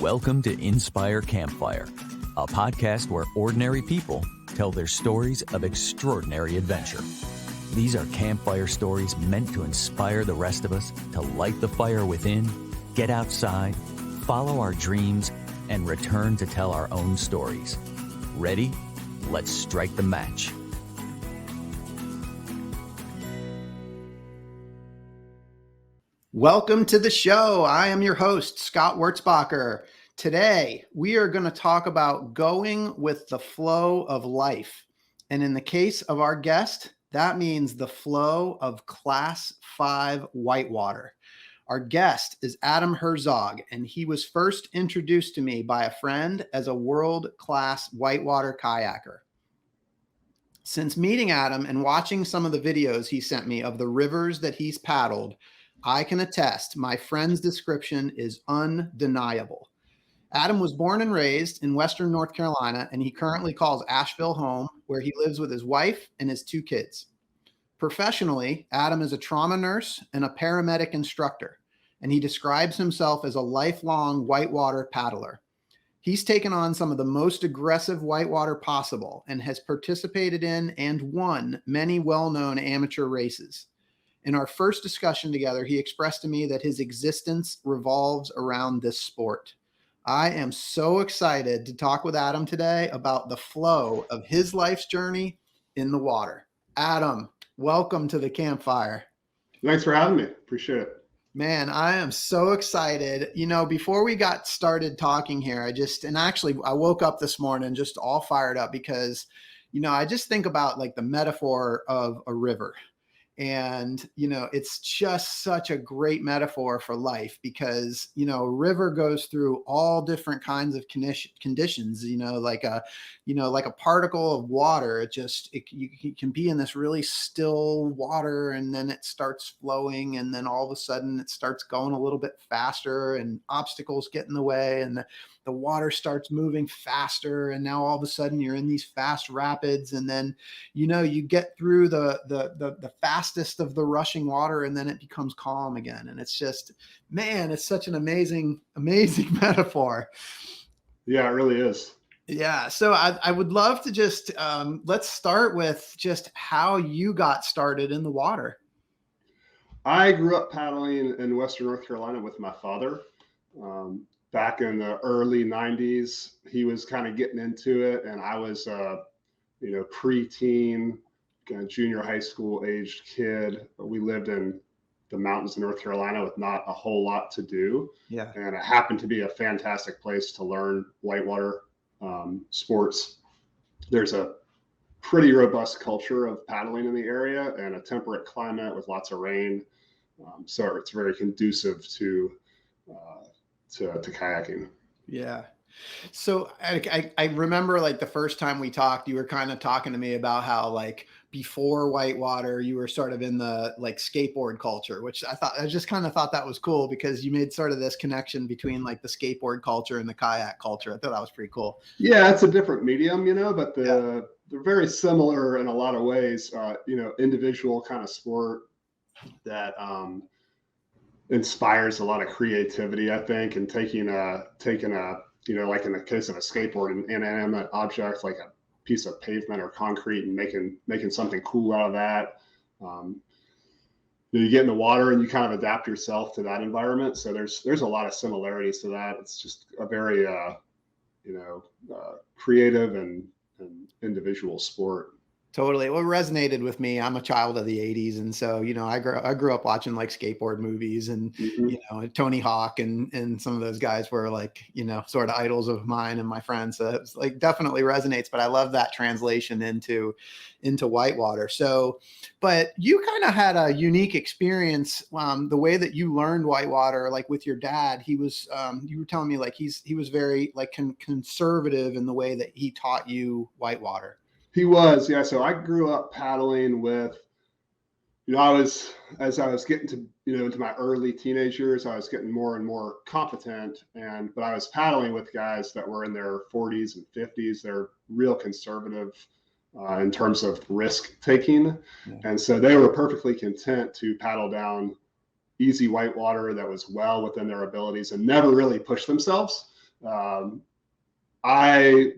Welcome to Inspire Campfire, a podcast where ordinary people tell their stories of extraordinary adventure. These are campfire stories meant to inspire the rest of us to light the fire within, get outside, follow our dreams, and return to tell our own stories. Ready? Let's strike the match. Welcome to the show. I am your host, Scott Wurzbacher. Today, we are going to talk about going with the flow of life. And in the case of our guest, that means the flow of Class V Whitewater. Our guest is Adam Herzog, and he was first introduced to me by a friend as a world-class whitewater kayaker. Since meeting Adam and watching some of the videos he sent me of the rivers that he's paddled, I can attest my friend's description is undeniable. Adam was born and raised in Western North Carolina, and he currently calls Asheville home, where he lives with his wife and his 2 kids. Professionally, Adam is a trauma nurse and a paramedic instructor, and he describes himself as a lifelong whitewater paddler. He's taken on some of the most aggressive whitewater possible and has participated in and won many well-known amateur races. In our first discussion together, he expressed to me that his existence revolves around this sport. I am so excited to talk with Adam today about the flow of his life's journey in the water. Adam, welcome to the campfire. Thanks for having me. Appreciate it. Man, I am so excited. You know, before we got started talking here, I woke up this morning just all fired up because, I just think about like the metaphor of a river. And, it's just such a great metaphor for life because, a river goes through all different kinds of conditions, like a particle of water. You can be in this really still water and then it starts flowing. And then all of a sudden it starts going a little bit faster and obstacles get in the way and the water starts moving faster. And now all of a sudden you're in these fast rapids. And then, you get through the fastest of the rushing water and then it becomes calm again. And it's just, man, it's such an amazing metaphor. Yeah, it really is. Yeah. So I would love to just, let's start with just how you got started in the water. I grew up paddling in Western North Carolina with my father. Back in the early 90s, he was kind of getting into it. And I was, preteen, kind of junior high school aged kid. We lived in the mountains of North Carolina with not a whole lot to do. Yeah. And it happened to be a fantastic place to learn whitewater sports. There's a pretty robust culture of paddling in the area and a temperate climate with lots of rain. So it's very conducive to kayaking. Yeah. So I remember like the first time we talked, you were kind of talking to me about how like before whitewater, you were sort of in the like skateboard culture, which I just kind of thought that was cool because you made sort of this connection between like the skateboard culture and the kayak culture. I thought that was pretty cool. Yeah, it's a different medium, but they're very similar in a lot of ways. Individual kind of sport that inspires a lot of creativity, I think, and taking a like in the case of a skateboard, an inanimate object like a piece of pavement or concrete and making something cool out of that. You get in the water and you kind of adapt yourself to that environment. So there's a lot of similarities to that. It's just a very creative and individual sport. Totally. What resonated with me, I'm a child of the 80s. And so, I grew up watching like skateboard movies and, Tony Hawk and some of those guys were like, sort of idols of mine and my friends. So it's like definitely resonates, but I love that translation into whitewater. So, but you kind of had a unique experience, the way that you learned whitewater, like with your dad, he was, you were telling me like he was very like conservative in the way that he taught you whitewater. He was, yeah. So I grew up paddling with, as I was getting to, into my early teenage years, I was getting more and more competent. But I was paddling with guys that were in their 40s and 50s. They're real conservative in terms of risk taking. Yeah. And so they were perfectly content to paddle down easy whitewater that was well within their abilities and never really push themselves. I,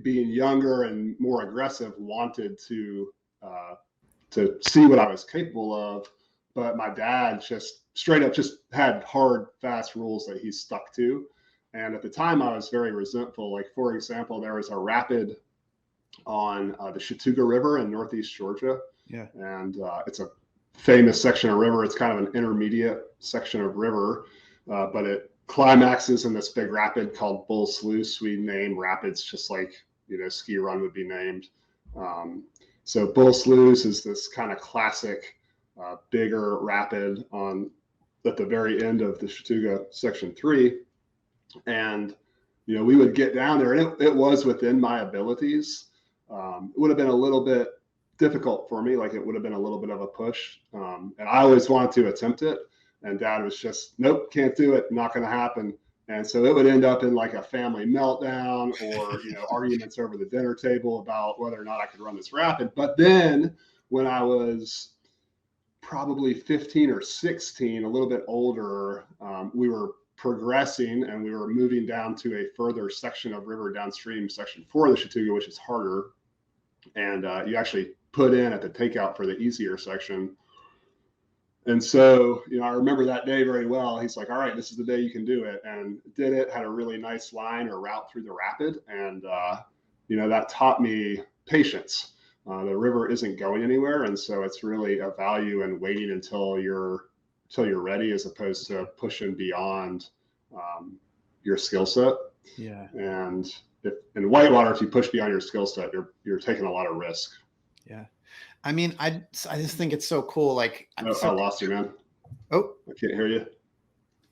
being younger and more aggressive, wanted to see what I was capable of, but my dad just straight up just had hard, fast rules that he stuck to. And at the time, I was very resentful. Like, for example, there was a rapid on the Chattooga River in Northeast Georgia. Yeah. And it's a famous section of river. It's kind of an intermediate section of river, but it climaxes in this big rapid called Bull Sluice. We name rapids just like, ski run would be named. So Bull Sluice is this kind of classic bigger rapid at the very end of the Chattooga Section 3. And, we would get down there, and it was within my abilities. It would have been a little bit difficult for me. Like, it would have been a little bit of a push. And I always wanted to attempt it. And Dad was just, nope, can't do it. Not going to happen. And so it would end up in like a family meltdown or, arguments over the dinner table about whether or not I could run this rapid. But then when I was probably 15 or 16, a little bit older, we were progressing and we were moving down to a further section of river downstream, Section 4 of the Chattooga, which is harder. And you actually put in at the takeout for the easier section. And so, I remember that day very well. He's like, all right, this is the day you can do it. And did it, had a really nice line or route through the rapid. And, that taught me patience. The river isn't going anywhere. And so it's really a value in waiting until you're ready, as opposed to pushing beyond your skill set. Yeah. And in whitewater, if you push beyond your skill set, you're taking a lot of risk. Yeah. I mean, I just think it's so cool. Like, I lost you, man. Oh, I can't hear you.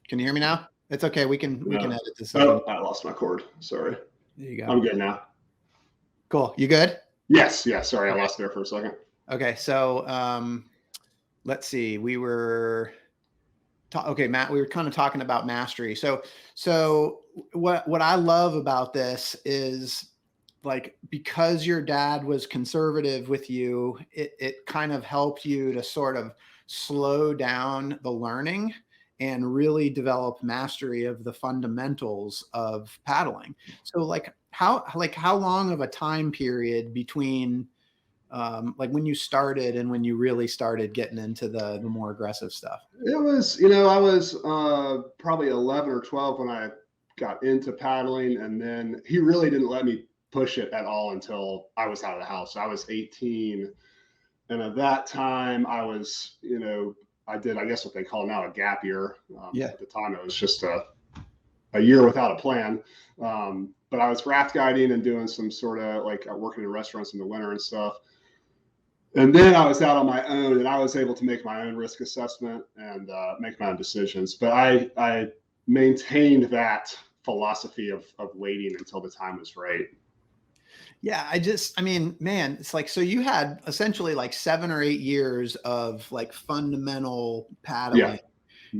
Can you hear me now? It's okay. We can edit this. Oh, I lost my cord. Sorry. There you go. I'm good now. Cool. You good? Yes. Yeah. Sorry. I lost there for a second. Okay. So, let's see. We were Matt, we were kind of talking about mastery. So what I love about this is, like, because your dad was conservative with you, it kind of helped you to sort of slow down the learning and really develop mastery of the fundamentals of paddling. So how long of a time period between like when you started and when you really started getting into the more aggressive stuff? It was, I was probably 11 or 12 when I got into paddling, and then he really didn't let me push it at all until I was out of the house. I was 18. And at that time I was, I did, I guess what they call now a gap year. At the time it was just a year without a plan. But I was raft guiding and doing some sort of like working in restaurants in the winter and stuff. And then I was out on my own, and I was able to make my own risk assessment and make my own decisions. But I maintained that philosophy of waiting until the time was right. Yeah, I mean, man, it's like, so you had essentially like 7 or 8 years of like fundamental paddling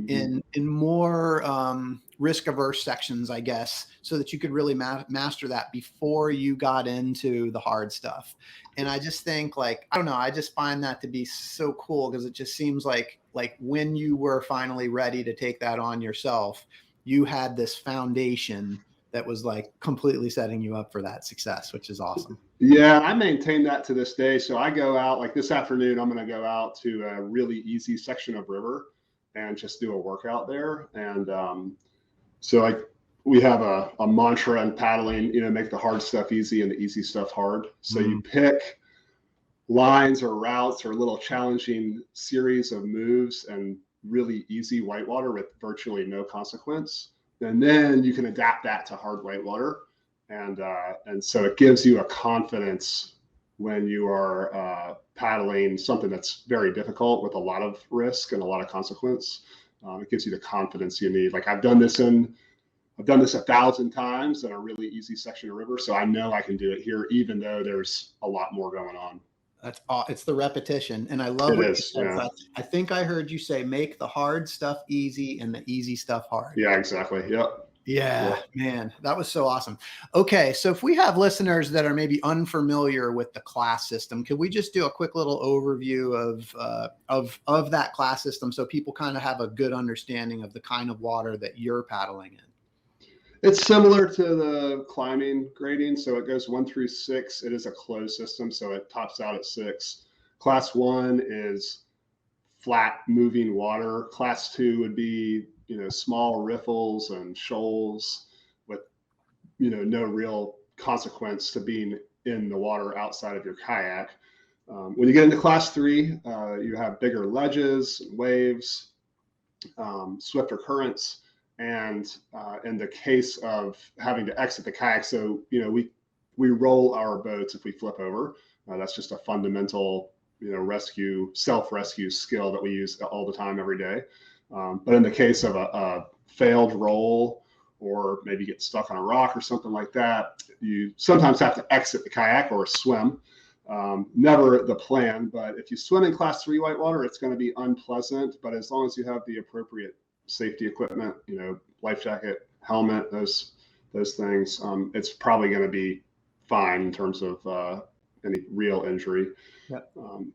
in more risk averse sections, I guess, so that you could really master that before you got into the hard stuff. And I just think, like, I don't know, I just find that to be so cool, because it just seems like when you were finally ready to take that on yourself, you had this foundation that was like completely setting you up for that success, which is awesome. Yeah, I maintain that to this day. So I go out, like this afternoon, I'm going to go out to a really easy section of river and just do a workout there. And so like we have a mantra in paddling, make the hard stuff easy and the easy stuff hard. So you pick lines or routes or little challenging series of moves and really easy whitewater with virtually no consequence. And then you can adapt that to hard whitewater. And so it gives you a confidence when you are paddling something that's very difficult with a lot of risk and a lot of consequence. It gives you the confidence you need. Like I've done this 1,000 times in a really easy section of river. So I know I can do it here, even though there's a lot more going on. It's the repetition. And I love it. Yeah. I think I heard you say, make the hard stuff easy and the easy stuff hard. Yeah, exactly. Yep. Yeah, man, that was so awesome. Okay. So if we have listeners that are maybe unfamiliar with the class system, could we just do a quick little overview of that class system so people kind of have a good understanding of the kind of water that you're paddling in? It's similar to the climbing grading. So it goes 1 through 6. It is a closed system, so it tops out at 6. Class 1 is flat moving water. Class 2 would be, small riffles and shoals with, no real consequence to being in the water outside of your kayak. When you get into Class 3, you have bigger ledges, waves, swifter currents, and in the case of having to exit the kayak, so we roll our boats if we flip over. That's just a fundamental self-rescue skill that we use all the time, every day. But in the case of a failed roll, or maybe get stuck on a rock or something like that, you sometimes have to exit the kayak or swim. Never the plan, but if you swim in Class 3 whitewater, it's going to be unpleasant. But as long as you have the appropriate safety equipment, life jacket, helmet, those things, it's probably going to be fine in terms of any real injury. Yep.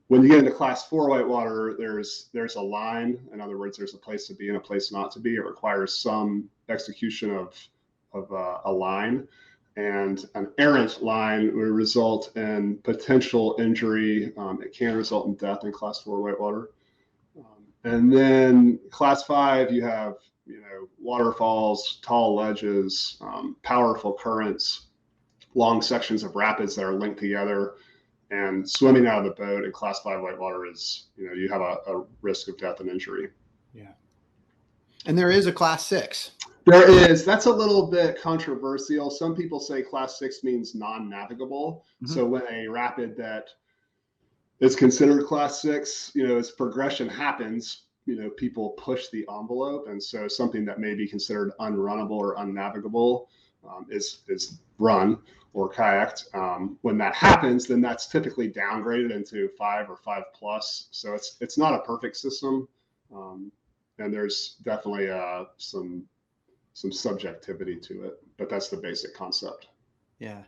When you get into Class 4 whitewater, there's a line. In other words, there's a place to be and a place not to be. It requires some execution of a line, and an errant line would result in potential injury. It can result in death in Class 4 whitewater. And then Class 5, you have waterfalls, tall ledges, powerful currents, long sections of rapids that are linked together. And swimming out of the boat in Class 5 whitewater is, you have a risk of death and injury. Yeah. And there is a Class 6. There is. That's a little bit controversial. Some people say Class 6 means non-navigable. Mm-hmm. So when a rapid that is considered Class 6, as progression happens, people push the envelope. And so something that may be considered unrunnable or unnavigable is run or kayaked. When that happens, then that's typically downgraded into 5 or 5+. So it's not a perfect system. And there's definitely some subjectivity to it, but that's the basic concept. Yeah.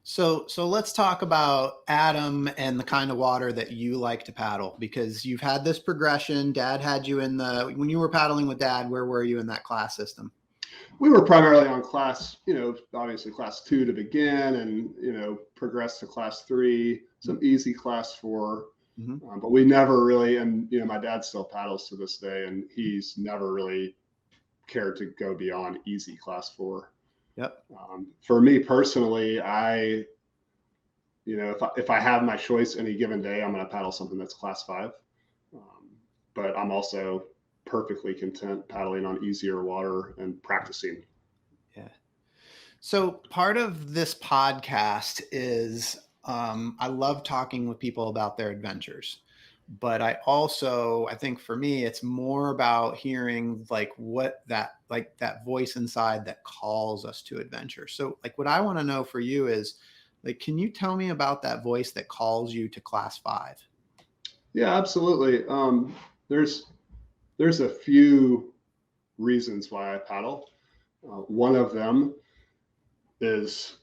So let's talk about Adam and the kind of water that you like to paddle, because you've had this progression. Dad had you when you were paddling with Dad, where were you in that class system? We were primarily on class, obviously Class 2 to begin, and, progress to Class 3, some easy Class 4. Mm-hmm. But we never really, and my dad still paddles to this day, and he's never really cared to go beyond easy Class 4. Yep. For me personally, if I have my choice any given day, I'm going to paddle something that's Class 5. But I'm also perfectly content paddling on easier water and practicing. Yeah. So part of this podcast is I love talking with people about their adventures, but I think for me, it's more about hearing that voice inside that calls us to adventure. So what I want to know for you is can you tell me about that voice that calls you to Class 5? Yeah, absolutely. There's a few reasons why I paddle. One of them is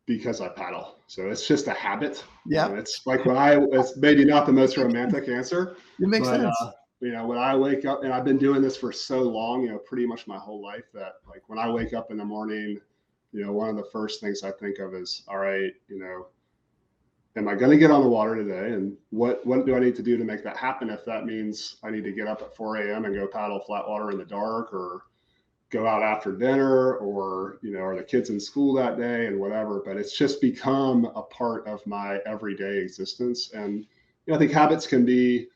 because I paddle. So it's just a habit. Yeah. It's like it's maybe not the most romantic answer. It makes sense. When I wake up, and I've been doing this for so long, pretty much my whole life, that when I wake up in the morning, one of the first things I think of is, all right, am I going to get on the water today? And what do I need to do to make that happen? If that means I need to get up at 4 a.m. and go paddle flat water in the dark, or go out after dinner, or, are the kids in school that day, and whatever. But it's just become a part of my everyday existence. And, I think habits can be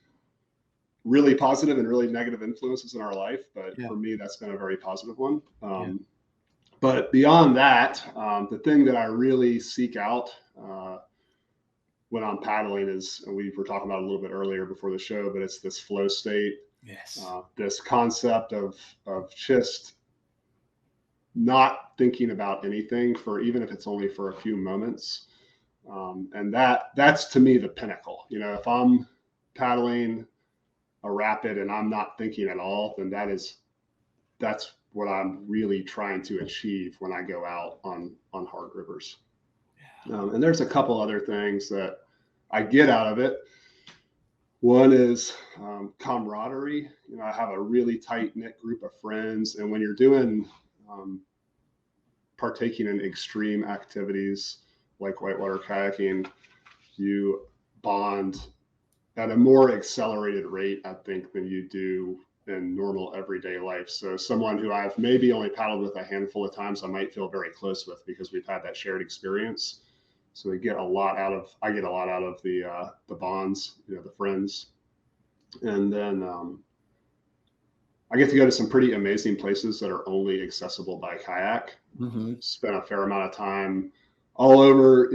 really positive and really negative influences in our life. But for me, that's been a very positive one. But beyond that, the thing that I really seek out when I'm paddling is, and we were talking about a little bit earlier before the show, but it's this flow state. Yes. This concept of just not thinking about anything, for even if it's only for a few moments. And that's to me the pinnacle. If I'm paddling a rapid and I'm not thinking at all, then that's what I'm really trying to achieve when I go out on hard rivers. And there's a couple other things that I get out of it. One is camaraderie. I have a really tight knit group of friends, and when you're doing partaking in extreme activities like whitewater kayaking, you bond at a more accelerated rate, I think, than you do in normal everyday life. So someone who I've maybe only paddled with a handful of times, I might feel very close with because we've had that shared experience. So I get a lot out of the bonds, the friends. And then I get to go to some pretty amazing places that are only accessible by kayak. Mm-hmm. Spent a fair amount of time all over,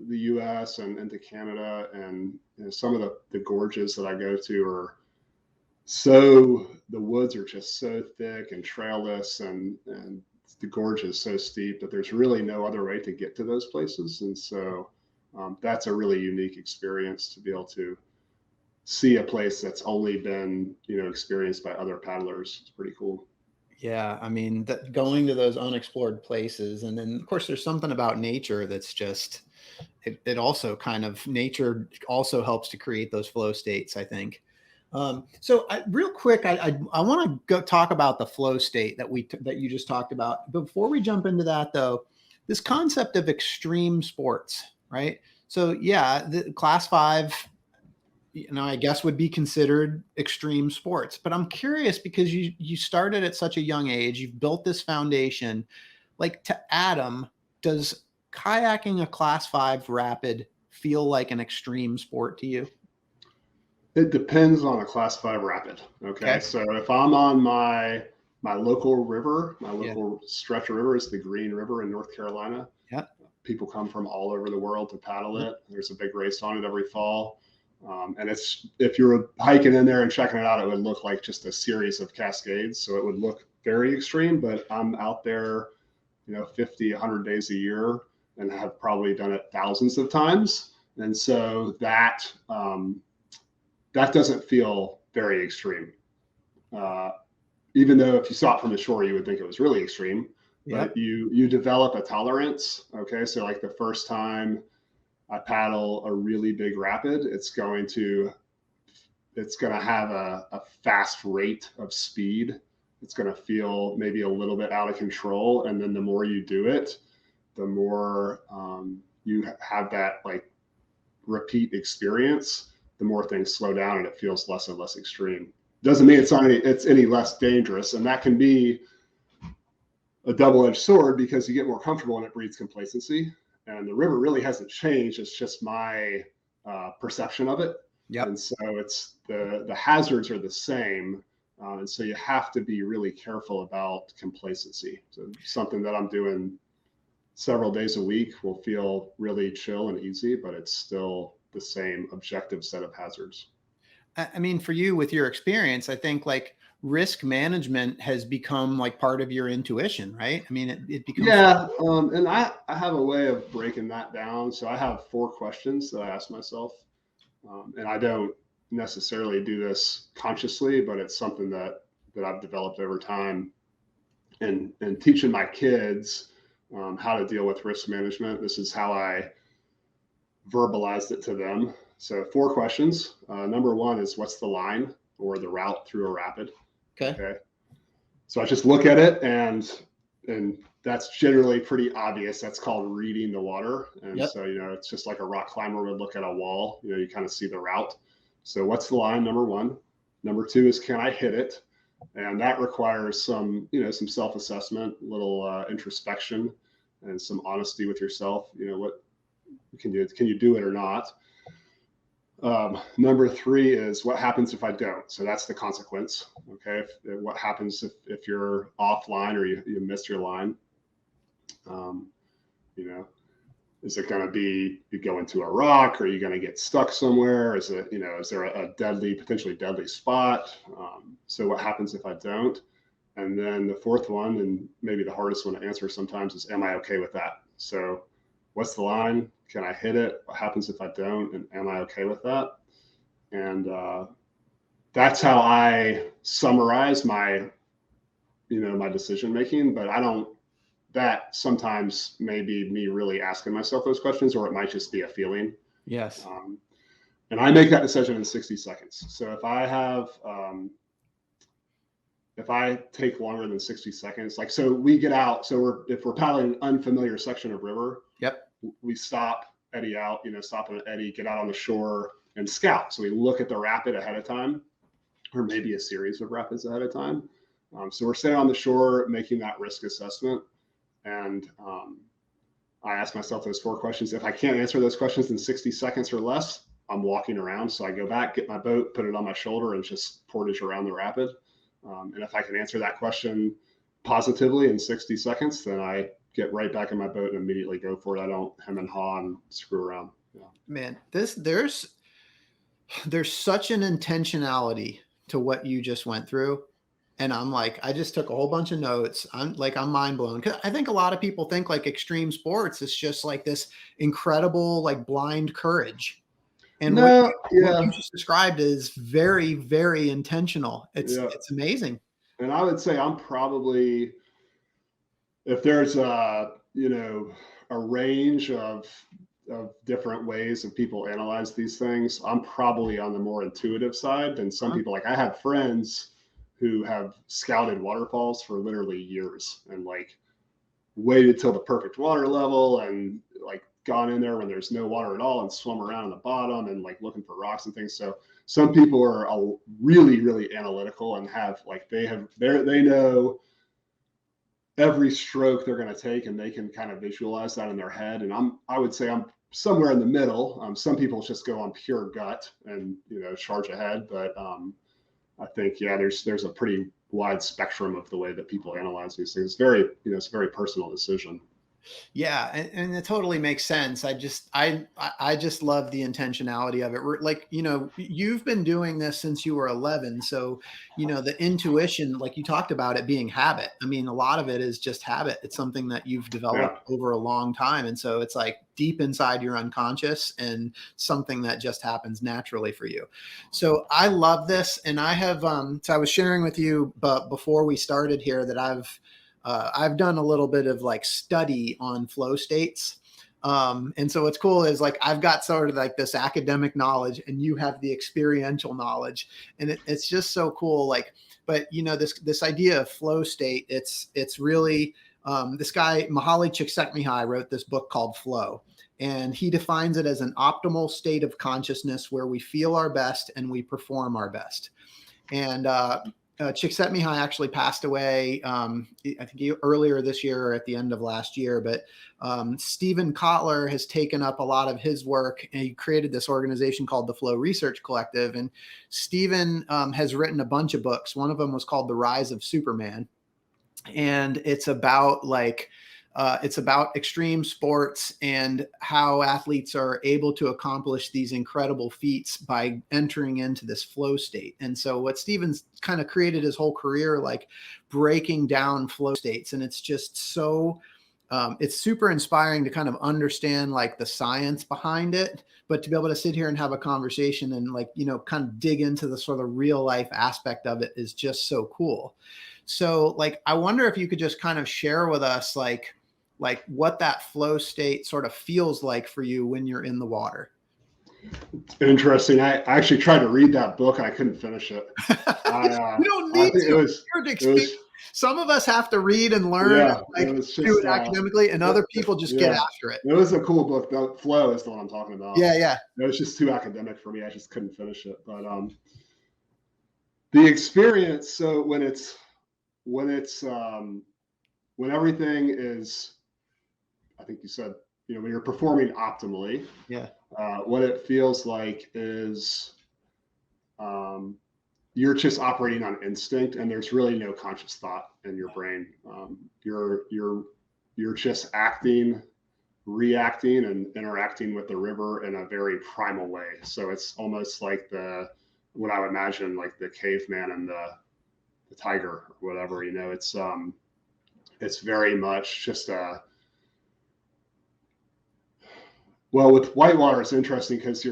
the US and into Canada. And some of the gorges that I go to are the woods are just so thick and trailless, and the gorge is so steep that there's really no other way to get to those places. And so that's a really unique experience to be able to see a place that's only been, experienced by other paddlers. It's pretty cool. Yeah. I mean, going to those unexplored places. And then of course there's something about nature that's just, it also kind of, nature also helps to create those flow states, I think. So real quick, I want to go talk about the flow state that you just talked about. Before we jump into that though, this concept of extreme sports, right? So yeah, the Class V, I guess would be considered extreme sports, but I'm curious because you started at such a young age, you've built this foundation. Like, to Adam, does kayaking a Class V rapid feel like an extreme sport to you? It depends on a Class V rapid. Okay. So if I'm on my local river, my local stretch of river is the Green River in North Carolina. Yeah. People come from all over the world to paddle it. There's a big race on it every fall. And if you're hiking in there and checking it out, it would look like just a series of cascades. So it would look very extreme, but I'm out there, 50, 100 days a year and have probably done it thousands of times. And so that doesn't feel very extreme. Even though if you saw it from the shore, you would think it was really extreme, but you develop a tolerance. Okay. So like the first time I paddle a really big rapid, it's going to have a fast rate of speed. It's going to feel maybe a little bit out of control. And then the more you do it, the more you have that like repeat experience, the more things slow down and it feels less and less extreme. Doesn't mean it's any less dangerous. And that can be a double-edged sword because you get more comfortable and it breeds complacency. And the river really hasn't changed. It's just my perception of it. Yep. And so it's the hazards are the same. And so you have to be really careful about complacency. So something that I'm doing several days a week will feel really chill and easy, but it's still the same objective set of hazards. I mean, for you with your experience, I think like risk management has become like part of your intuition, right? I mean, it becomes. Yeah. And I have a way of breaking that down. So I have 4 questions that I ask myself. And I don't necessarily do this consciously, but it's something that I've developed over time and teaching my kids how to deal with risk management. This is how I verbalized it to them. So 4 questions. Number 1 is, what's the line or the route through a rapid? Okay. So I just look at it and that's generally pretty obvious. That's called reading the water. And so, it's just like a rock climber would look at a wall, you kind of see the route. So what's the line? Number 1. Number 2 is, can I hit it? And that requires some self-assessment, a little introspection and some honesty with yourself. What can you do it or not? Number 3 is, what happens if I don't? So that's the consequence. Okay. What happens if you're offline or you miss your line? Is it going to be, you go into a rock, or are you going to get stuck somewhere? Is it, is there a potentially deadly spot? So what happens if I don't? And then the 4th one, and maybe the hardest one to answer sometimes, is, am I okay with that? So what's the line? Can I hit it? What happens if I don't? And am I okay with that? And that's how I summarize my decision making. But that sometimes may be me really asking myself those questions, or it might just be a feeling. Yes. And I make that decision in 60 seconds. So if I have if I take longer than 60 seconds, like, so we get out, so if we're paddling an unfamiliar section of river, Yep. we stop, eddy out, stop in an eddy, get out on the shore and scout. So we look at the rapid ahead of time, or maybe a series of rapids ahead of time. So we're sitting on the shore making that risk assessment. And I ask myself those 4 questions. If I can't answer those questions in 60 seconds or less, I'm walking around. So I go back, get my boat, put it on my shoulder, and just portage around the rapid. And if I can answer that question positively in 60 seconds, then I get right back in my boat and immediately go for it. I don't hem and haw and screw around. Yeah. Man, there's such an intentionality to what you just went through. And I'm like, I just took a whole bunch of notes. I'm mind blown. Cause I think a lot of people think like extreme sports is just like this incredible, like blind courage. And what you just described is very, very intentional. It's amazing. And I would say I'm probably, if there's a range of different ways of people analyze these things, I'm probably on the more intuitive side than some people. Like, I have friends who have scouted waterfalls for literally years and like waited till the perfect water level and like gone in there when there's no water at all and swum around on the bottom and like looking for rocks and things. So some people are really, really analytical and they know every stroke they're going to take, and they can kind of visualize that in their head. And I would say I'm somewhere in the middle. Some people just go on pure gut and, charge ahead. But I think, there's a pretty wide spectrum of the way that people analyze these things. It's very, it's a very personal decision. Yeah. And it totally makes sense. I just love the intentionality of it. Like, you've been doing this since you were 11. So, the intuition, like you talked about it being habit. I mean, a lot of it is just habit. It's something that you've developed over a long time. And so it's like deep inside your unconscious and something that just happens naturally for you. So I love this. And I have, so I was sharing with you, but before we started here, that I've done a little bit of like study on flow states. And so what's cool is like, I've got sort of like this academic knowledge and you have the experiential knowledge, and it's just so cool. Like, but this idea of flow state, it's really, this guy, Mihaly Csikszentmihalyi, wrote this book called Flow, and he defines it as an optimal state of consciousness where we feel our best and we perform our best. And, Csikszentmihalyi actually passed away, I think earlier this year or at the end of last year. But Stephen Kotler has taken up a lot of his work, and he created this organization called the Flow Research Collective. And Stephen has written a bunch of books. One of them was called The Rise of Superman. And it's about extreme sports and how athletes are able to accomplish these incredible feats by entering into this flow state. And so what Steven's kind of created his whole career, like breaking down flow states. And it's just so, it's super inspiring to kind of understand like the science behind it, but to be able to sit here and have a conversation and like, kind of dig into the sort of real life aspect of it is just so cool. So like, I wonder if you could just kind of share with us, like what that flow state sort of feels like for you when you're in the water. It's been interesting. I actually tried to read that book. I couldn't finish it. You don't need to. Some of us have to read and learn, do it academically, and other people just get after it. It was a cool book. The Flow is the one I'm talking about. Yeah. It was just too academic for me. I just couldn't finish it. But the experience. So when everything is, I think you said, when you're performing optimally, what it feels like is you're just operating on instinct, and there's really no conscious thought in your brain. You're just acting, reacting, and interacting with the river in a very primal way. So it's almost like what I would imagine like the caveman and the tiger or whatever. It's very much just with whitewater, it's interesting because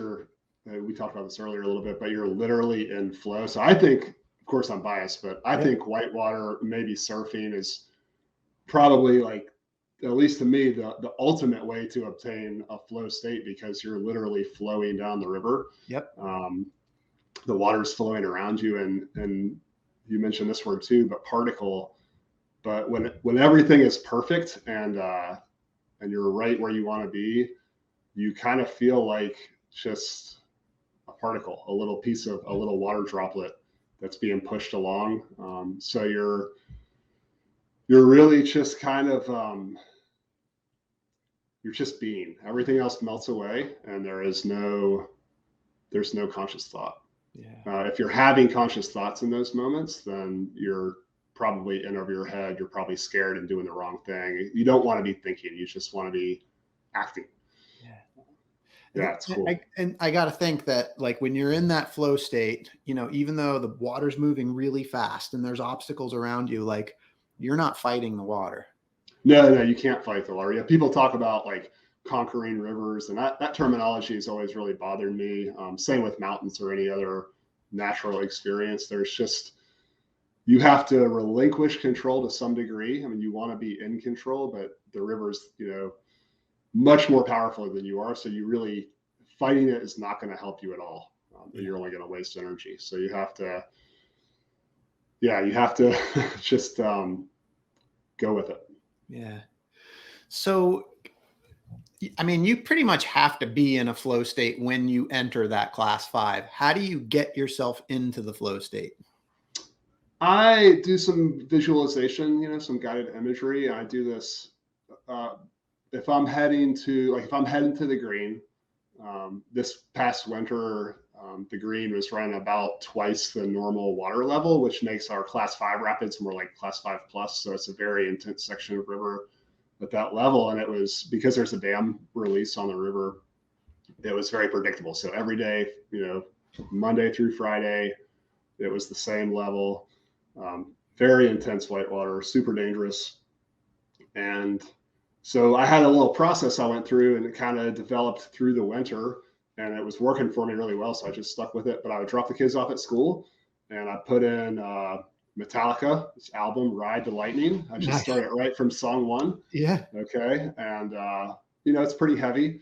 we talked about this earlier a little bit, but you're literally in flow. So I think, of course I'm biased, but I think whitewater, maybe surfing, is probably, like, at least to me, the ultimate way to obtain a flow state, because you're literally flowing down the river. Yep. The water's flowing around you, and you mentioned this word too, but particle. But when everything is perfect and you're right where you want to be, you kind of feel like just a particle, a little piece of a little water droplet that's being pushed along. So you're really just kind of you're just being. Everything else melts away, and there's no conscious thought. Yeah. If you're having conscious thoughts in those moments, then you're probably in over your head. You're probably scared and doing the wrong thing. You don't want to be thinking. You just want to be acting. Yeah. Yeah, it's cool. And I got to think that like when you're in that flow state, you know, even though the water's moving really fast and there's obstacles around you, like you're not fighting the water. No, you can't fight the water. Yeah, people talk about like conquering rivers, and that terminology has always really bothered me. Same with mountains or any other natural experience. There's just, you have to relinquish control to some degree. I mean, you want to be in control, but the river's, you know, much more powerful than you are. So you really, fighting it is not going to help you at all. You're only going to waste energy. So you have to just go with it. Yeah. So, I mean, you pretty much have to be in a flow state when you enter that Class 5. How do you get yourself into the flow state? I do some visualization, you know, some guided imagery. I do this if I'm heading to the green. This past winter, the green was running about twice the normal water level, which makes our Class 5 rapids more like Class 5 plus. So it's a very intense section of river at that level. And it was because there's a dam release on the river, it was very predictable. So every day, you know, Monday through Friday, it was the same level. Very intense whitewater, super dangerous. And so I had a little process I went through, and it kind of developed through the winter, and it was working for me really well. So I just stuck with it. But I would drop the kids off at school, and I put in Metallica's album "Ride the Lightning." I just started it right from song 1. Yeah. Okay, and you know, it's pretty heavy.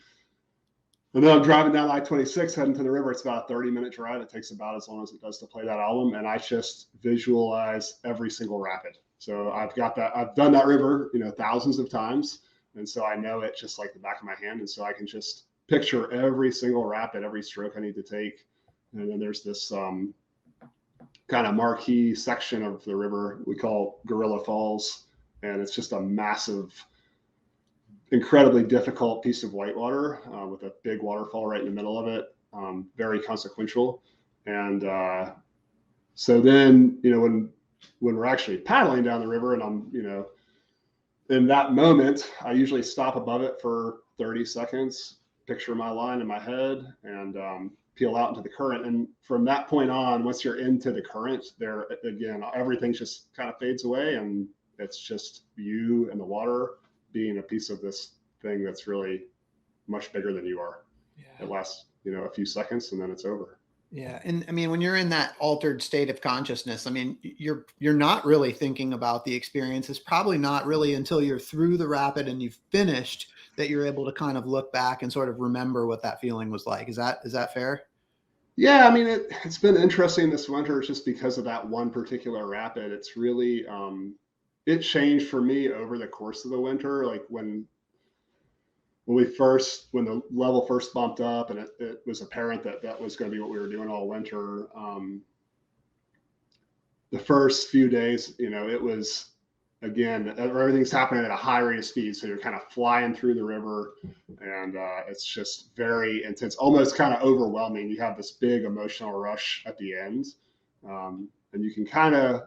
And then I'm driving down I-26 heading to the river. It's about a 30-minute drive. It takes about as long as it does to play that album, and I just visualize every single rapid. So I've done that river, you know, thousands of times. And so I know it just like the back of my hand. And so I can just picture every single rapid, every stroke I need to take. And then there's this kind of marquee section of the river we call Gorilla Falls. And it's just a massive, incredibly difficult piece of whitewater with a big waterfall right in the middle of it. Very consequential. And so then, you know, when we're actually paddling down the river and I'm, you know, in that moment, I usually stop above it for 30 seconds, picture my line in my head, and peel out into the current. And from that point on, once you're into the current, there again, everything just kind of fades away, and it's just you and the water being a piece of this thing that's really much bigger than you are. Yeah. It lasts, you know, a few seconds, and then it's over. Yeah. And I mean, when you're in that altered state of consciousness, I mean, you're not really thinking about the experience. It's probably not really until you're through the rapid and you've finished that you're able to kind of look back and sort of remember what that feeling was like. Is that fair? Yeah. I mean, it's been interesting this winter just because of that one particular rapid. It's really, it changed for me over the course of the winter. Like when the level first bumped up and it was apparent that was going to be what we were doing all winter. The first few days, you know, it was, again, everything's happening at a high rate of speed. So you're kind of flying through the river, and it's just very intense, almost kind of overwhelming. You have this big emotional rush at the end. And you can kind of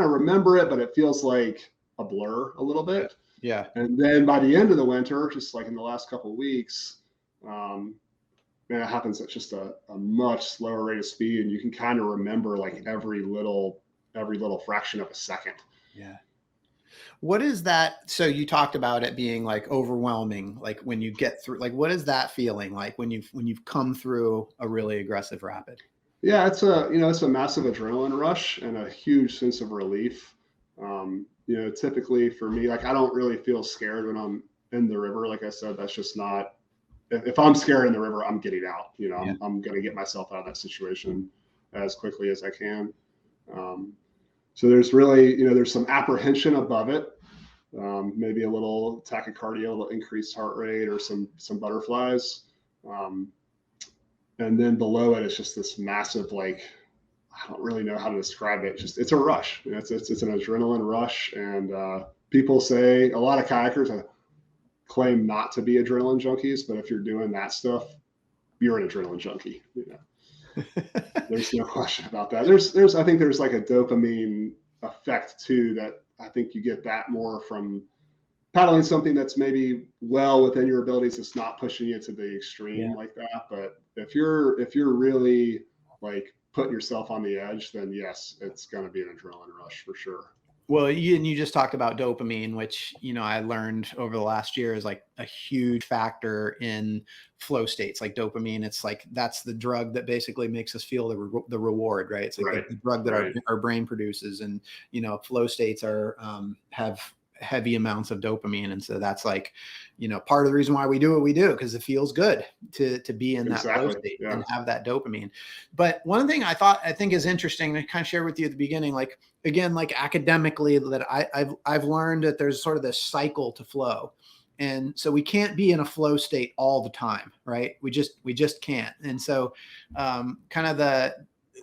remember it, but it feels like a blur a little bit. Yeah. And then by the end of the winter, just like in the last couple of weeks, man, it happens at just a much slower rate of speed, and you can kind of remember like every little fraction of a second. Yeah. What is that? So you talked about it being like overwhelming, like when you get through, like, what is that feeling like when you've come through a really aggressive rapid? Yeah, it's a massive adrenaline rush and a huge sense of relief. You know, typically for me, like I don't really feel scared when I'm in the river. Like I said, that's just not, if I'm scared in the river, I'm getting out, you know, I'm going to get myself out of that situation as quickly as I can. So there's really, there's some apprehension above it. Maybe a little tachycardia, a little increased heart rate, or some butterflies. And then below it, it's just this massive, like, I don't really know how to describe it. Just, it's a rush. It's an adrenaline rush. And people say, a lot of kayakers claim not to be adrenaline junkies, but if you're doing that stuff, you're an adrenaline junkie. There's no question about that. I think there's like a dopamine effect too, that I think you get that more from paddling something that's maybe well within your abilities. It's not pushing you to the extreme like that. But if you're really like putting yourself on the edge, then yes, it's going to be an adrenaline rush for sure. Well, you just talked about dopamine, which, I learned over the last year is like a huge factor in flow states. Like dopamine, it's like, that's the drug that basically makes us feel the reward, right? It's like the drug that our brain produces. And, flow states have heavy amounts of dopamine. And so that's like, part of the reason why we do what we do, because it feels good to be in that flow state and have that dopamine. But one thing I think is interesting to kind of share with you at the beginning, like, again, like academically, that I've learned that there's sort of this cycle to flow. And so we can't be in a flow state all the time, right? We just can't. And so kind of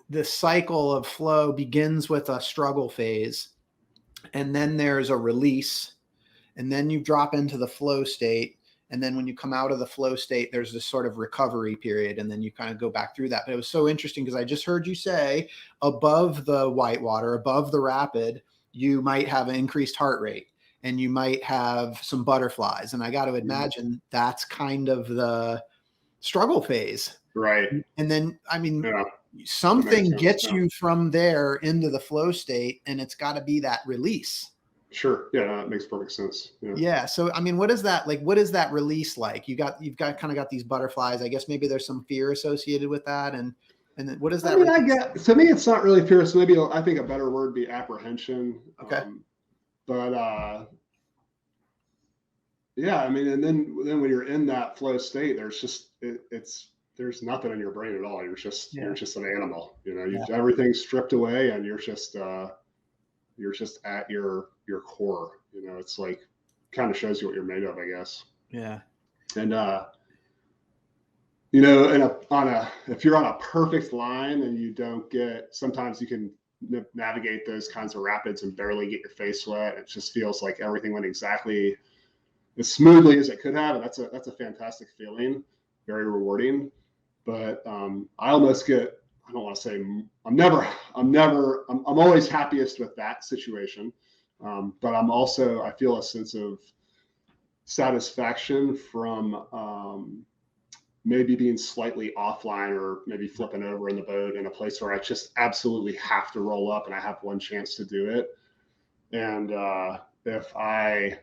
the cycle of flow begins with a struggle phase. And then there's a release, and then you drop into the flow state. And then when you come out of the flow state, there's this sort of recovery period, and then you kind of go back through that. But it was so interesting because I just heard you say above the whitewater, above the rapid, you might have an increased heart rate and you might have some butterflies. And I got to imagine that's kind of the struggle phase. Right. And then, something gets you from there into the flow state, and it's got to be that release. Sure. Yeah, that makes perfect sense. Yeah. So, what is that like? What is that release like? You've got kind of got these butterflies. I guess maybe there's some fear associated with that. And then what is that? To me, it's not really fear. So maybe I think a better word would be apprehension. Okay. Yeah, and then when you're in that flow state, there's just, there's nothing in your brain at all. You're just an animal, everything's stripped away, and you're just at your core, it's like, kind of shows you what you're made of, I guess. Yeah. And, if you're on a perfect line and you don't sometimes you can navigate those kinds of rapids and barely get your face wet. It just feels like everything went exactly as smoothly as it could have. And that's a fantastic feeling, very rewarding. But I almost get, I don't want to say I'm always happiest with that situation. But I feel a sense of satisfaction from maybe being slightly offline, or maybe flipping over in the boat in a place where I just absolutely have to roll up and I have one chance to do it. And if I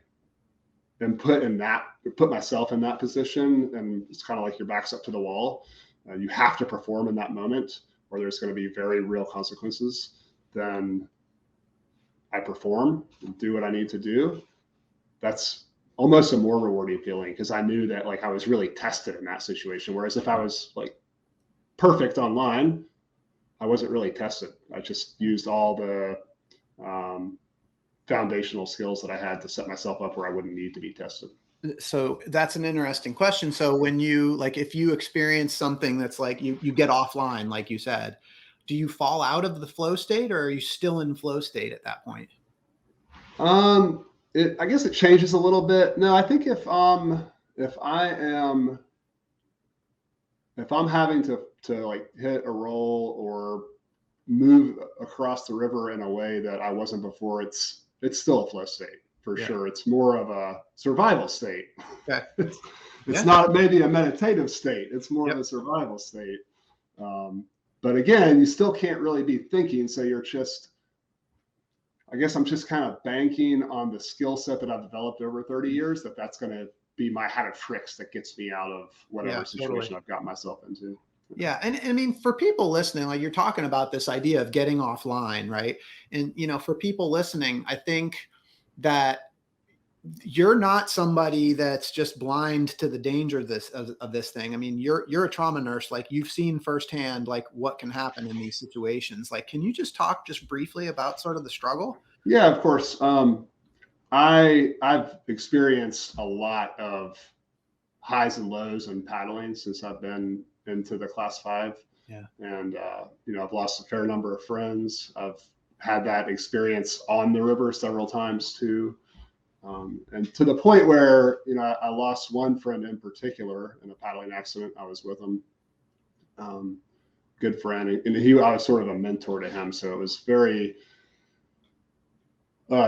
am put myself in that position, and it's kind of like your back's up to the wall, you have to perform in that moment, or there's going to be very real consequences, then I perform and do what I need to do. That's almost a more rewarding feeling, because I knew that I was really tested in that situation. Whereas if I was perfect online, I wasn't really tested. I just used all the foundational skills that I had to set myself up where I wouldn't need to be tested. So that's an interesting question. So when you, if you experience something that's you get offline, like you said, do you fall out of the flow state, or are you still in flow state at that point? I guess it changes a little bit. No, I think if I'm having to hit a roll or move across the river in a way that I wasn't before, it's still a flow state for sure. It's more of a survival state. Okay. It's not maybe a meditative state. It's more of a survival state. But again, you still can't really be thinking. So you're just, I guess I'm just kind of banking on the skill set that I've developed over 30 years, that's going to be my hat of tricks that gets me out of whatever situation I've got myself into. Yeah. And for people listening, you're talking about this idea of getting offline, right? And, for people listening, I think that you're not somebody that's just blind to the danger of this thing. I mean, you're a trauma nurse. Like, you've seen firsthand, like, what can happen in these situations. Like, can you just talk just briefly about sort of the struggle? Yeah, of course. I've experienced a lot of highs and lows in paddling since I've been into the Class V. Yeah. And, I've lost a fair number of friends. I've had that experience on the river several times too. And to the point where, I lost one friend in particular in a paddling accident. I was with him, good friend. And I was sort of a mentor to him. So it was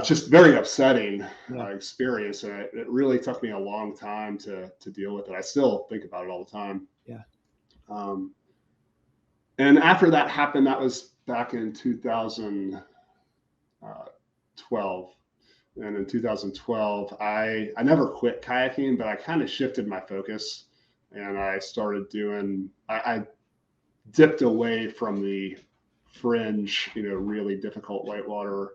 just very upsetting experience. And it really took me a long time to deal with it. I still think about it all the time. Yeah. And after that happened, that was back in 2012. And in 2012, I never quit kayaking, but I kind of shifted my focus, and I started I dipped away from the fringe, really difficult whitewater,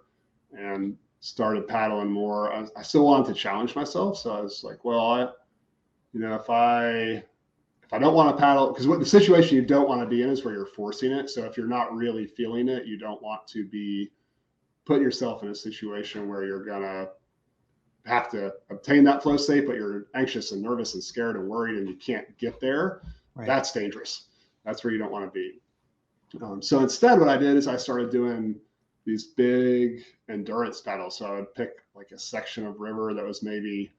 and started paddling more. I still wanted to challenge myself. So I was like, well, if I don't want to paddle, because what the situation you don't want to be in is where you're forcing it. So if you're not really feeling it, you don't want to put yourself in a situation where you're going to have to obtain that flow state, but you're anxious and nervous and scared and worried and you can't get there. Right. That's dangerous. That's where you don't want to be. So instead, what I did is I started doing these big endurance paddles. So I would pick like a section of river that was maybe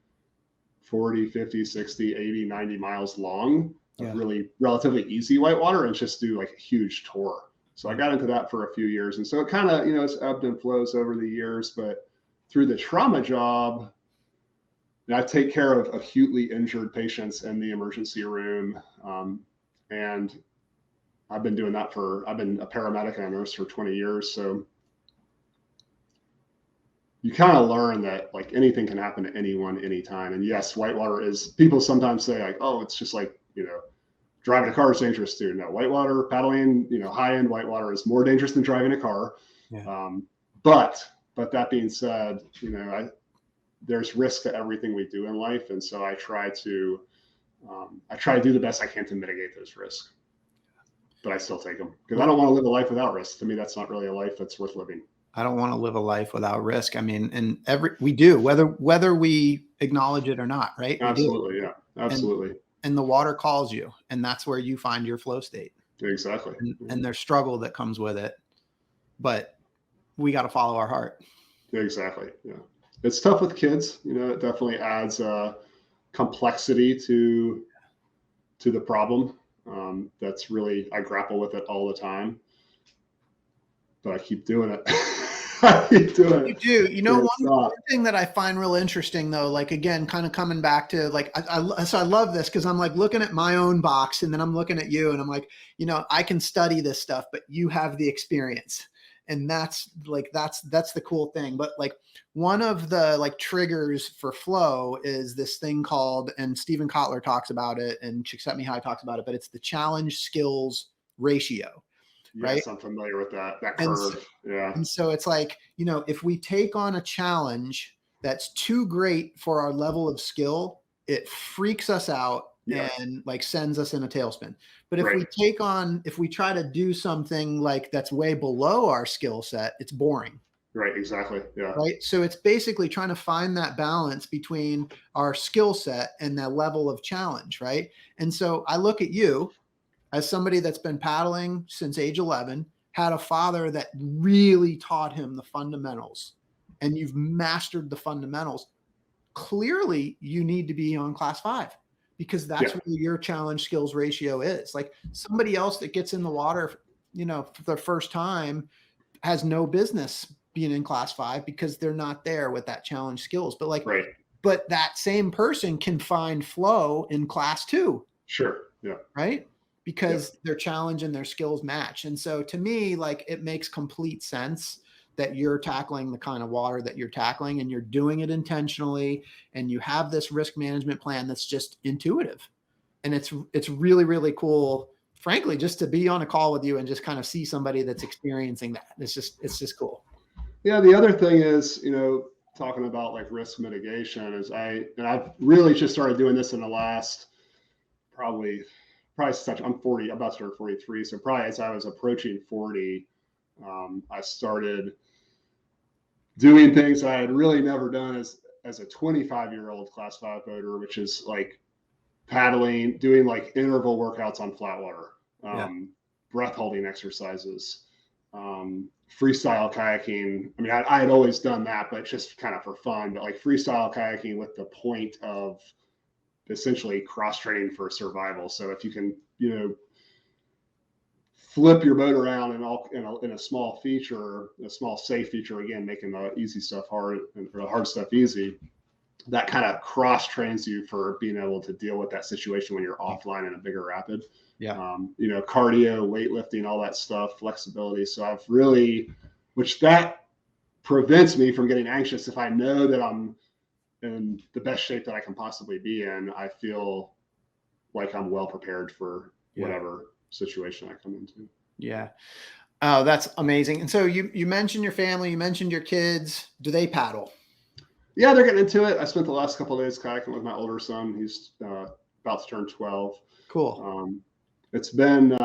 40, 50, 60, 80, 90 miles long, really relatively easy whitewater, and just do like a huge tour. So I got into that for a few years. And so it kind of, it's ebbed and flows over the years, but through the trauma job, I take care of acutely injured patients in the emergency room. And I've been doing that I've been a paramedic and a nurse for 20 years. So you kind of learn that like anything can happen to anyone, anytime. And yes, whitewater people sometimes say like, oh, it's just like, driving a car is dangerous too. No, whitewater paddling, high-end whitewater is more dangerous than driving a car. Yeah. But that being said, there's risk to everything we do in life. And so I try to do the best I can to mitigate those risks, but I still take them because I don't want to live a life without risk. To me, that's not really a life that's worth living. I don't want to live a life without risk. I mean, and we do, whether we acknowledge it or not, right? Absolutely. Yeah, absolutely. And the water calls you, and that's where you find your flow state. Exactly. And there's struggle that comes with it, but we got to follow our heart. Exactly. Yeah. It's tough with kids. It definitely adds complexity to the problem. That's really, I grapple with it all the time, but I keep doing it. You do. One thing that I find real interesting though, like again, kind of coming back to like, so I love this because I'm like looking at my own box and then I'm looking at you and I'm like, I can study this stuff, but you have the experience. And that's the cool thing. But like one of the like triggers for flow is this thing called, and Stephen Kotler talks about it and Csikszentmihalyi talks about it, but it's the challenge skills ratio. Right? Yes, I'm familiar with that curve. And so it's like, if we take on a challenge that's too great for our level of skill, it freaks us out and like sends us in a tailspin. But if we try to do something like that's way below our skill set, it's boring. Right. Exactly. Yeah. Right. So it's basically trying to find that balance between our skill set and that level of challenge. Right. And so I look at you as somebody that's been paddling since age 11, had a father that really taught him the fundamentals, and you've mastered the fundamentals. Clearly, you need to be on Class V because that's where your challenge skills ratio is. Like somebody else that gets in the water, for the first time has no business being in Class V because they're not there with that challenge skills. But but that same person can find flow in Class II. Sure. Yeah. Right. Because their challenge and their skills match. And so to me, like it makes complete sense that you're tackling the kind of water that you're tackling and you're doing it intentionally. And you have this risk management plan that's just intuitive. And it's really, really cool, frankly, just to be on a call with you and just kind of see somebody that's experiencing that. It's just cool. Yeah. The other thing is, talking about like risk mitigation is I've really just started doing this in the last probably such, I'm 40, I'm about to turn 43. So probably as I was approaching 40, I started doing things that I had really never done as a 25-year-old Class V boater, which is like paddling, doing like interval workouts on flat water, breath holding exercises, freestyle kayaking. I mean, I had always done that, but just kind of for fun, but like freestyle kayaking with the point of essentially cross training for survival. So if you can, flip your boat around in a small feature, a small safe feature, again, making the easy stuff hard and the hard stuff easy, that kind of cross trains you for being able to deal with that situation when you're offline in a bigger rapid. Yeah. Cardio, weightlifting, all that stuff, flexibility. So I've really, which that prevents me from getting anxious. If I know that I'm in the best shape that I can possibly be in, I feel like I'm well prepared for whatever situation I come into. Yeah. Oh, that's amazing. And so you mentioned your family, you mentioned your kids. Do they paddle? Yeah, they're getting into it. I spent the last couple of days kayaking with my older son. He's about to turn 12. Cool. It's been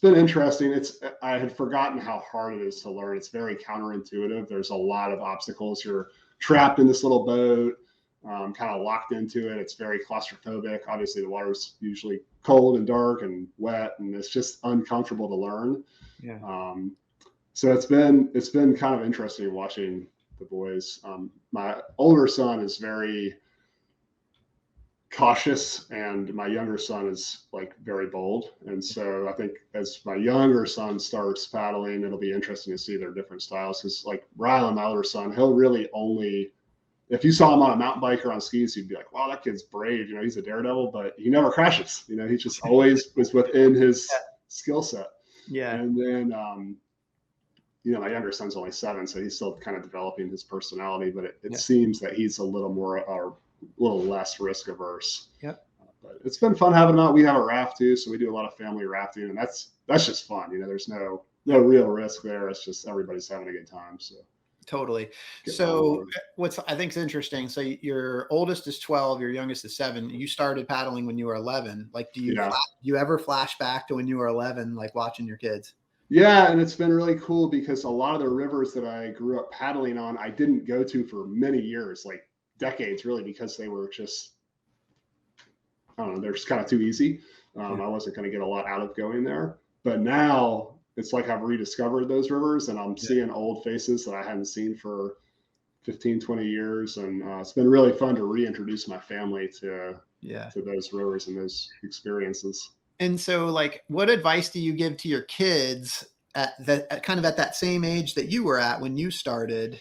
interesting. I had forgotten how hard it is to learn. It's very counterintuitive. There's a lot of obstacles. You're trapped in this little boat, kind of locked into it. It's very claustrophobic. Obviously, the water's usually cold and dark and wet, and it's just uncomfortable to learn. Yeah. So it's been kind of interesting watching the boys. My older son is very cautious, and my younger son is like very bold. And so I think as my younger son starts paddling, it'll be interesting to see their different styles. Because like Rylan, my older son, he'll really only, if you saw him on a mountain bike or on skis, you'd be like, wow, that kid's brave. He's a daredevil, but he never crashes. He just always was within his skill set. Yeah. And then, my younger son's only 7, so he's still kind of developing his personality, but it seems that he's a little less risk averse. Yep. But it's been fun having him out. We have a raft too, so we do a lot of family rafting, and that's just fun. There's no real risk there. It's just everybody's having a good time. So totally. So what's I think is interesting. So your oldest is 12, your youngest is 7. You started paddling when you were 11. Like, do you ever flash back to when you were 11, like watching your kids? Yeah, and it's been really cool because a lot of the rivers that I grew up paddling on, I didn't go to for many years, like decades, really, because they were just, I don't know, they're just kind of too easy. I wasn't going to get a lot out of going there. But now it's like I've rediscovered those rivers, and I'm seeing old faces that I hadn't seen for 15, 20 years. And it's been really fun to reintroduce my family to those rivers and those experiences. And so, like, what advice do you give to your kids at that same age that you were at when you started,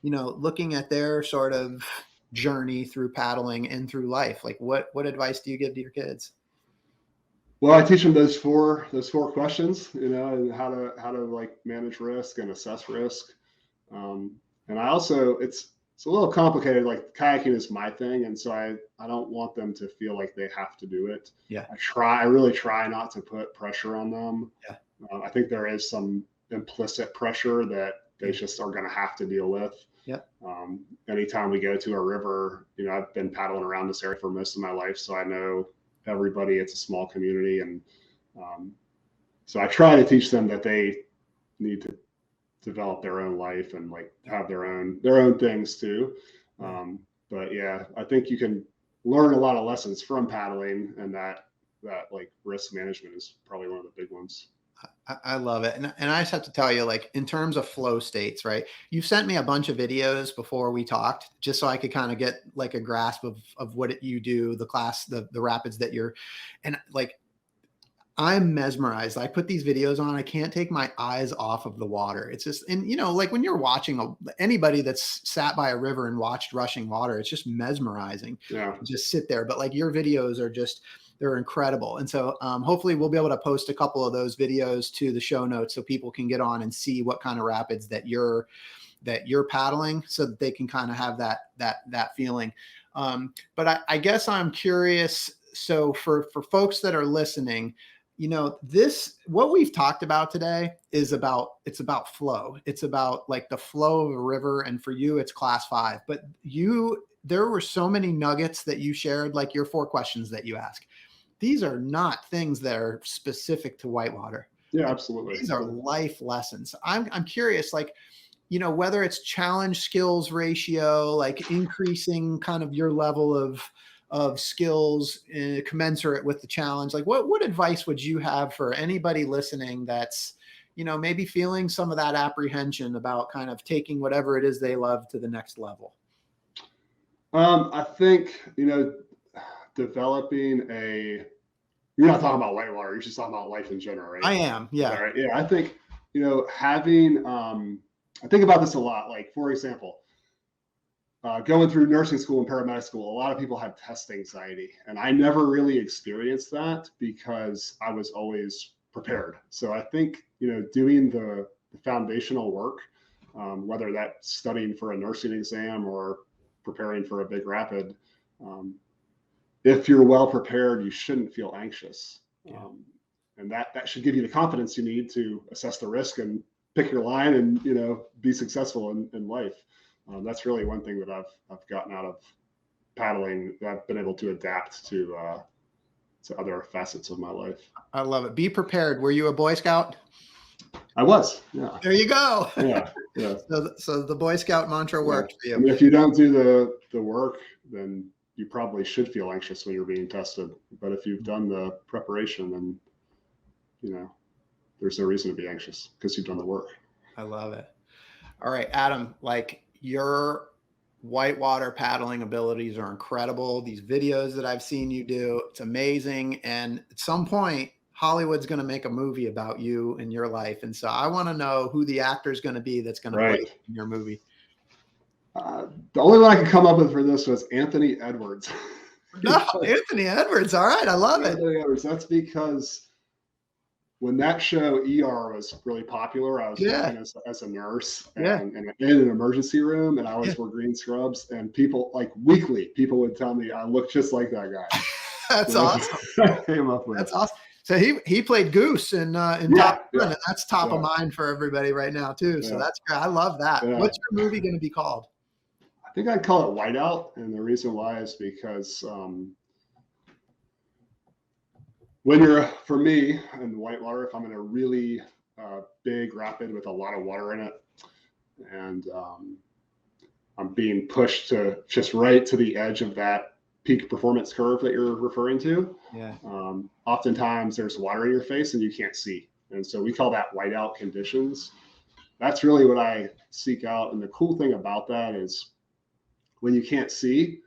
looking at their sort of journey through paddling and through life? Like, what advice do you give to your kids? Well, I teach them those four questions, and how to like manage risk and assess risk. And I also, it's a little complicated. Like, kayaking is my thing, and so I don't want them to feel like they have to do it. Yeah. I really try not to put pressure on them. Yeah. I think there is some implicit pressure that they just are going to have to deal with. Yep. Anytime we go to a river, I've been paddling around this area for most of my life, so I know everybody. It's a small community, and so I try to teach them that they need to develop their own life and like have their own things too. But yeah, I think you can learn a lot of lessons from paddling, and that like risk management is probably one of the big ones. I love it. And I just have to tell you, like, in terms of flow states, right? You sent me a bunch of videos before we talked, just so I could kind of get like a grasp of what you do, the rapids that you're, and like, I'm mesmerized. I put these videos on. I can't take my eyes off of the water. It's just, and like when you're watching anybody that's sat by a river and watched rushing water, it's just mesmerizing. Yeah. Just sit there. But like, your videos are they're incredible. And so hopefully we'll be able to post a couple of those videos to the show notes so people can get on and see what kind of rapids that you're paddling, so that they can kind of have that feeling. But I guess I'm curious. So for folks that are listening, what we've talked about today it's about flow. It's about like the flow of a river. And for you, it's Class 5, but there were so many nuggets that you shared, like your 4 questions that you ask. These are not things that are specific to whitewater. Yeah, absolutely. These are life lessons. I'm curious, like, whether it's challenge skills ratio, like increasing kind of your level of skills commensurate with the challenge. Like what advice would you have for anybody listening that's, maybe feeling some of that apprehension about kind of taking whatever it is they love to the next level? I think, developing you're not talking about whitewater, you're just talking about life in general, right? I am. Yeah. Right. Yeah. I think, having, I think about this a lot. Like, for example, going through nursing school and paramedic school, a lot of people have test anxiety, and I never really experienced that because I was always prepared. So I think, doing the foundational work, whether that's studying for a nursing exam or preparing for a big rapid, if you're well prepared, you shouldn't feel anxious. Yeah. And that should give you the confidence you need to assess the risk and pick your line and, be successful in life. That's really one thing that I've gotten out of paddling, that I've been able to adapt to other facets of my life. I love it. Be prepared. Were you a Boy Scout? I was. Yeah. There you go. Yeah. Yeah. So the Boy Scout mantra worked for you. I mean, if you don't do the work, then you probably should feel anxious when you're being tested. But if you've done the preparation, then, there's no reason to be anxious because you've done the work. I love it. All right, Adam, like your whitewater paddling abilities are incredible. These videos that I've seen you do, it's amazing. And at some point, Hollywood's going to make a movie about you and your life. And so I want to know who the actor is going to be that's going to play in your movie. The only one I could come up with for this was Anthony Edwards. No, Anthony Edwards. All right. I love it. Edwards. That's because when that show ER was really popular, I was working as a nurse and in an emergency room, and I always wore green scrubs, and people weekly would tell me I look just like that guy. That's awesome. I came up with. That's awesome. So he played Goose in Top Gun, and that's top of mind for everybody right now too. So that's great. I love that. Yeah. What's your movie going to be called? I think I'd call it Whiteout, and the reason why is because for me in whitewater, if I'm in a really big rapid with a lot of water in it, and I'm being pushed to just right to the edge of that peak performance curve that you're referring to. Yeah. Oftentimes there's water in your face and you can't see, and so we call that whiteout conditions. That's really what I seek out, and the cool thing about that is, when you can't see,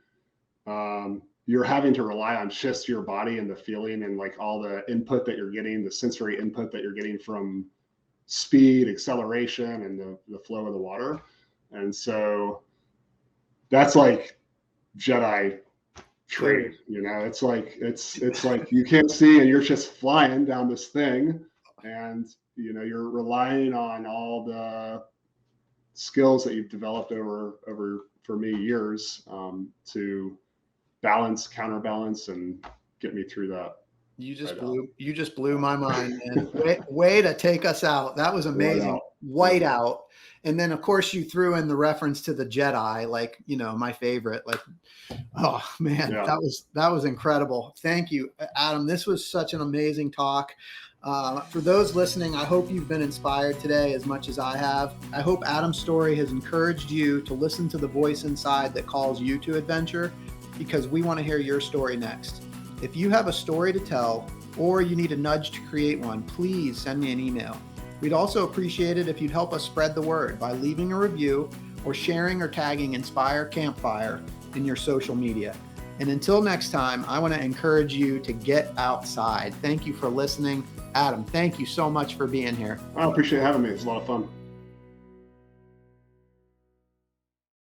you're having to rely on just your body and the feeling and like all the input that you're getting, the sensory input that you're getting from speed, acceleration, and the flow of the water. And so that's like Jedi training, it's like you can't see and you're just flying down this thing, and you're relying on all the skills that you've developed over for me years to balance, counterbalance, and get me through that. You just blew my mind, man. way to take us out. That was amazing. Whiteout. And then of course you threw in the reference to the Jedi, like, my favorite, like, oh man, that was incredible. Thank you, Adam. This was such an amazing talk. For those listening, I hope you've been inspired today as much as I have. I hope Adam's story has encouraged you to listen to the voice inside that calls you to adventure, because we want to hear your story next. If you have a story to tell, or you need a nudge to create one, please send me an email. We'd also appreciate it if you'd help us spread the word by leaving a review or sharing or tagging Inspire Campfire in your social media. And until next time, I want to encourage you to get outside. Thank you for listening. Adam, thank you so much for being here. I appreciate having me. It's a lot of fun.